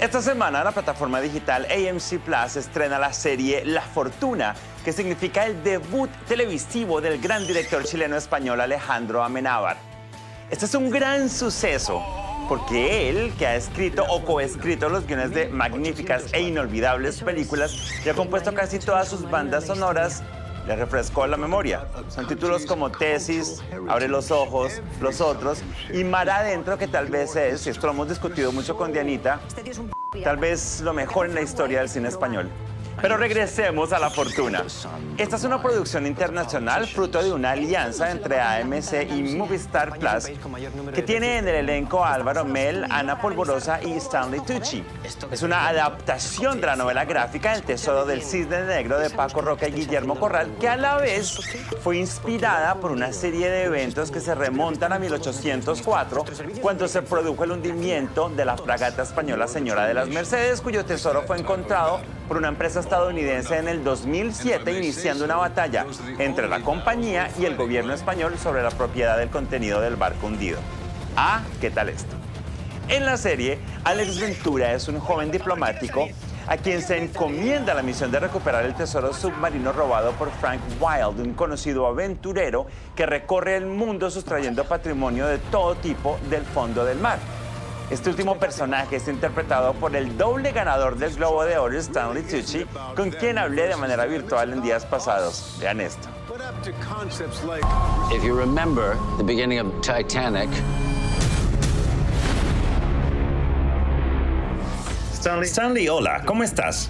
Esta semana la plataforma digital AMC Plus estrena la serie La Fortuna, que significa el debut televisivo del gran director chileno-español Alejandro Amenábar. Este es un gran suceso porque él, que ha escrito o coescrito los guiones de magníficas e inolvidables películas y ha compuesto casi todas sus bandas sonoras, le refrescó la memoria. Son títulos como Tesis, Abre los ojos, Los Otros y Mar Adentro, que tal vez es, y esto lo hemos discutido mucho con Dianita, tal vez lo mejor en la historia del cine español. Pero regresemos a La Fortuna. Esta es una producción internacional fruto de una alianza entre AMC y Movistar Plus que tiene en el elenco a Álvaro Mel, Ana Polvorosa y Stanley Tucci. Es una adaptación de la novela gráfica El Tesoro del Cisne Negro de Paco Roca y Guillermo Corral, que a la vez fue inspirada por una serie de eventos que se remontan a 1804, cuando se produjo el hundimiento de la fragata española Señora de las Mercedes, cuyo tesoro fue encontrado por una empresa estadounidense en el 2007, iniciando una batalla entre la compañía y el gobierno español sobre la propiedad del contenido del barco hundido. Ah, ¿qué tal esto? En la serie, Alex Ventura es un joven diplomático a quien se encomienda la misión de recuperar el tesoro submarino robado por Frank Wilde, un conocido aventurero que recorre el mundo sustrayendo patrimonio de todo tipo del fondo del mar. Este último personaje es interpretado por el doble ganador del Globo de Oro, Stanley Tucci, con quien hablé de manera virtual en días pasados. Vean esto. If you remember the beginning of Titanic. Stanley, hola, ¿cómo estás?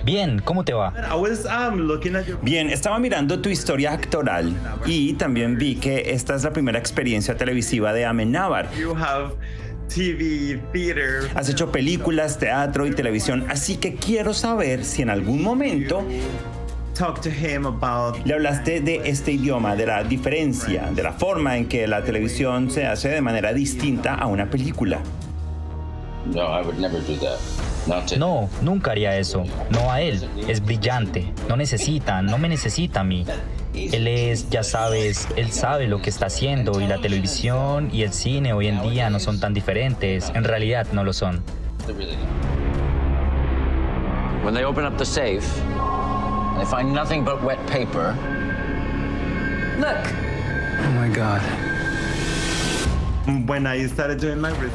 Bien, ¿cómo te va? Bien, estaba mirando tu historia actoral y también vi que esta es la primera experiencia televisiva de Amenábar. Has hecho películas, teatro y televisión, así que quiero saber si en algún momento le hablaste de este idioma, de la diferencia, de la forma en que la televisión se hace de manera distinta a una película. No, nunca haría eso. No a él. Es brillante. No me necesita a mí. Él es, ya sabes, él sabe lo que está haciendo y la televisión y el cine hoy en día no son tan diferentes. En realidad no lo son. When they open up the safe, they find nothing but wet paper. Look. Oh my God.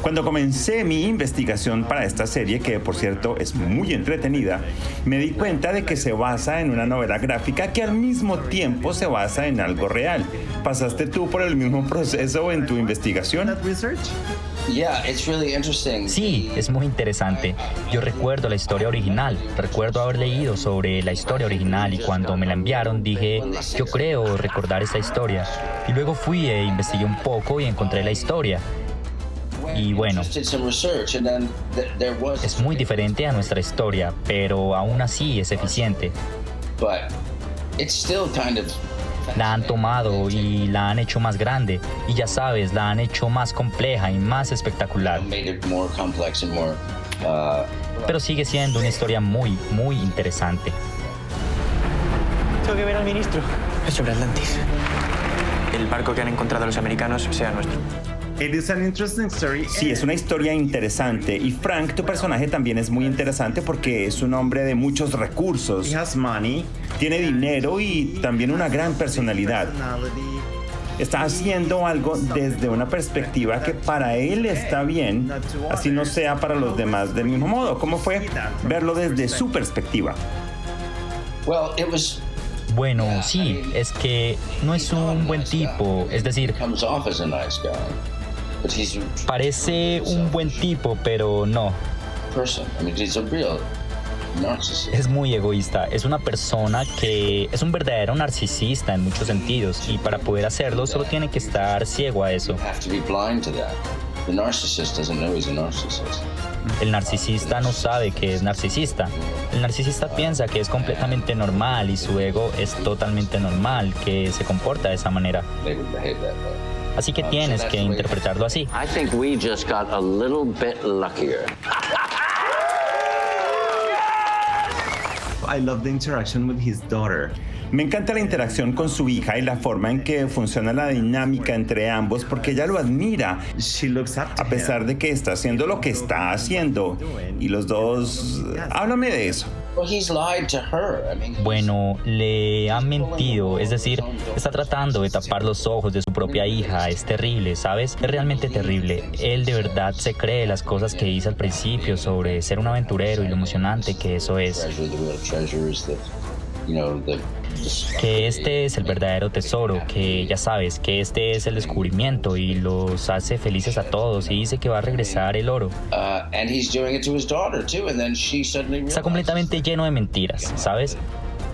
Cuando comencé mi investigación para esta serie, que por cierto es muy entretenida, me di cuenta de que se basa en una novela gráfica que al mismo tiempo se basa en algo real. ¿Pasaste tú por el mismo proceso en tu investigación? Sí, es muy interesante. Yo recuerdo la historia original. Recuerdo haber leído sobre la historia original y cuando me la enviaron dije, yo creo recordar esta historia. Y luego fui e investigué un poco y encontré la historia. Y bueno, es muy diferente a nuestra historia, pero aún así es eficiente. La han tomado y la han hecho más grande y ya sabes, la han hecho más compleja y más espectacular. Pero sigue siendo una historia muy, muy interesante. Tengo que ver al ministro. Es sobre Atlantis. El barco que han encontrado los americanos sea nuestro. Sí, es una historia interesante y Frank, tu personaje, también es muy interesante porque es un hombre de muchos recursos. Tiene dinero y también una gran personalidad. Está haciendo algo desde una perspectiva que para él está bien, así no sea para los demás del mismo modo. ¿Cómo fue verlo desde su perspectiva? Bueno, sí, es que no es un buen tipo, es decir, parece un buen tipo, pero no. Es muy egoísta, es una persona que es un verdadero narcisista en muchos sentidos y para poder hacerlo solo tiene que estar ciego a eso. El narcisista no sabe que es narcisista. El narcisista piensa que es completamente normal y su ego es totalmente normal, que se comporta de esa manera. Así que tienes que interpretarlo así. I think we just got a little bit luckier. I love the interaction with his daughter. Me encanta la interacción con su hija y la forma en que funciona la dinámica entre ambos porque ella lo admira She looks up to a pesar de que está haciendo lo que está haciendo. Y los dos... Háblame de eso. Well, he's lied to her. I mean, Bueno, le han mentido, es decir, está tratando de tapar los ojos de su propia hija. Es terrible, ¿sabes? Es realmente terrible. Él de verdad se cree las cosas que dice al principio sobre ser un aventurero y lo emocionante que eso es. treasure, the real treasure is that, you know, Que este es el verdadero tesoro, que ya sabes, que este es el descubrimiento y los hace felices a todos y dice que va a regresar el oro. and he's doing it to his daughter too, and then she suddenly Está realizes. completamente lleno de mentiras, ¿sabes?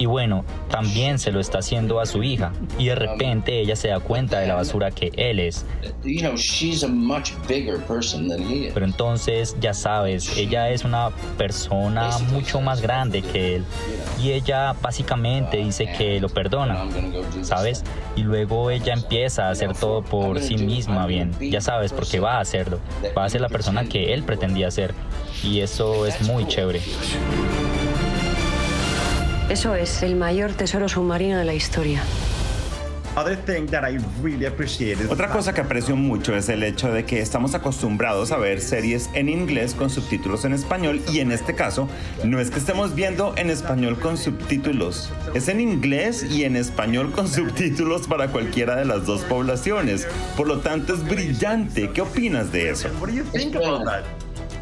Y bueno, también se lo está haciendo a su hija y de repente ella se da cuenta de la basura que él es. You know, she's a much bigger person than he is. Pero entonces, ya sabes, ella es una persona mucho más grande que él y ella básicamente dice que lo perdona, ¿sabes? Y luego ella empieza a hacer todo por sí misma bien, ya sabes, porque va a hacerlo, va a ser la persona que él pretendía ser y eso es muy chévere. Eso es el mayor tesoro submarino de la historia. Other thing that I really appreciate is Otra cosa que aprecio mucho es el hecho de que estamos acostumbrados a ver series en inglés con subtítulos en español y en este caso no es que estemos viendo en español con subtítulos, es en inglés y en español con subtítulos para cualquiera de las dos poblaciones. Por lo tanto es brillante. ¿Qué opinas de eso? What do you think about that?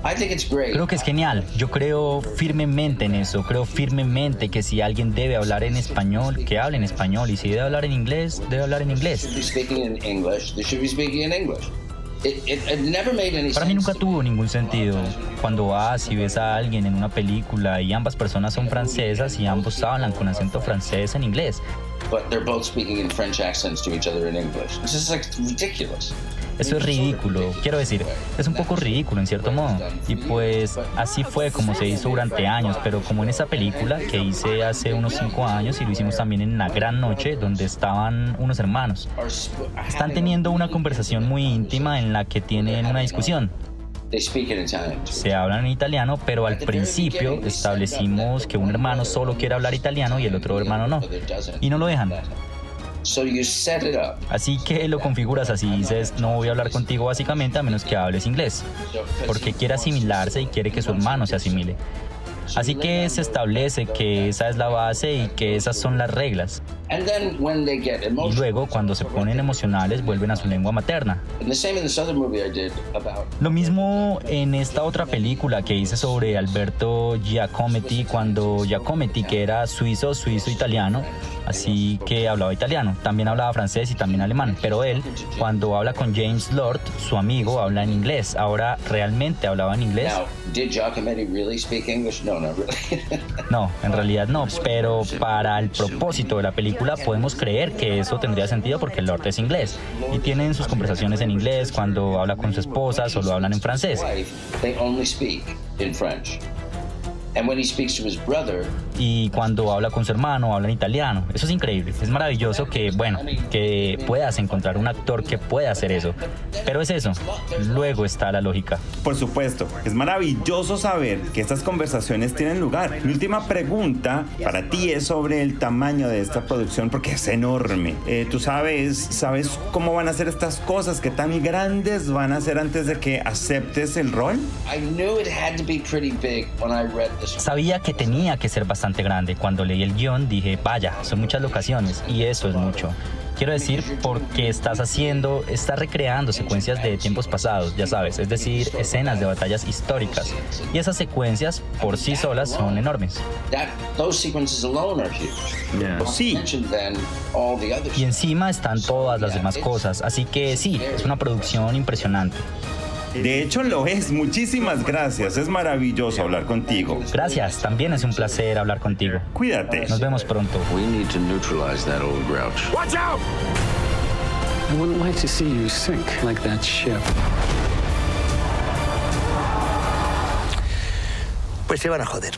I think it's great. Creo que es genial, yo creo firmemente en eso, creo firmemente que si alguien debe hablar en español, que hable en español y si debe hablar en inglés, debe hablar en inglés. Should be speaking in English. They should be speaking in English. It never made any Para mí sense. nunca tuvo ningún sentido cuando vas y ves a alguien en una película y ambas personas son francesas y ambos hablan con acento francés en inglés. But they're both speaking in French accents to each other in English. It's just like ridiculous. Eso es ridículo, quiero decir, es un poco ridículo en cierto modo. Y pues así fue como se hizo durante años, pero como en esa película que hice hace unos 5 años y lo hicimos también en La Gran Noche, donde estaban unos hermanos. Están teniendo una conversación muy íntima en la que tienen una discusión. They speak in Italian. Se hablan en italiano, pero al principio establecimos que un hermano solo quiere hablar italiano y el otro hermano no. Y no lo dejan. So you set it up. Así que lo configuras así, dices, no voy a hablar contigo básicamente a menos que hables inglés, porque quiere asimilarse y quiere que su hermano se asimile. Así que se establece que esa es la base y que esas son las reglas. And then when they get Y emotional, luego, cuando se ponen emocionales, vuelven a su lengua materna. and the same in this other movie I did about Lo mismo en esta otra película que hice sobre Alberto Giacometti, cuando Giacometti, que era suizo-italiano, así que hablaba italiano, también hablaba francés y también alemán, pero él, cuando habla con James Lord, su amigo, habla en inglés. Ahora, ¿realmente hablaba en inglés? now. Did Giacometti really speak English? No, not really. No, en realidad no, pero para el propósito de la película podemos creer que eso tendría sentido porque Lord es inglés y tienen sus conversaciones en inglés. Cuando habla con su esposa solo hablan en francés. Wife, they only speak in French. And when he speaks to his brother, Y cuando habla con su hermano, habla en italiano. Eso es increíble. Es maravilloso que, bueno, que puedas encontrar un actor que pueda hacer eso. Pero es eso. Luego está la lógica. Por supuesto, es maravilloso saber que estas conversaciones tienen lugar. Mi última pregunta para ti es sobre el tamaño de esta producción porque es enorme. ¿Tú sabes cómo van a ser estas cosas? ¿Qué tan grandes van a ser antes de que aceptes el rol? I knew it had to be pretty big when I read this. Sabía que tenía que ser bastante grande. Cuando leí el guión dije, vaya, son muchas locaciones y eso es mucho. Quiero decir, porque estás recreando secuencias de tiempos pasados, ya sabes, es decir, escenas de batallas históricas. Y esas secuencias por sí solas son enormes. Those sequences alone are huge. Yeah. Sí. Mention then all the other Y encima están todas las demás cosas, así que sí, es una producción impresionante. De hecho lo es. Muchísimas gracias. Es maravilloso hablar contigo. Gracias, también es un placer hablar contigo. Cuídate. Nos vemos pronto. We need to neutralize that old grouch. I wouldn't like to see you sink like that ship. Pues se van a joder.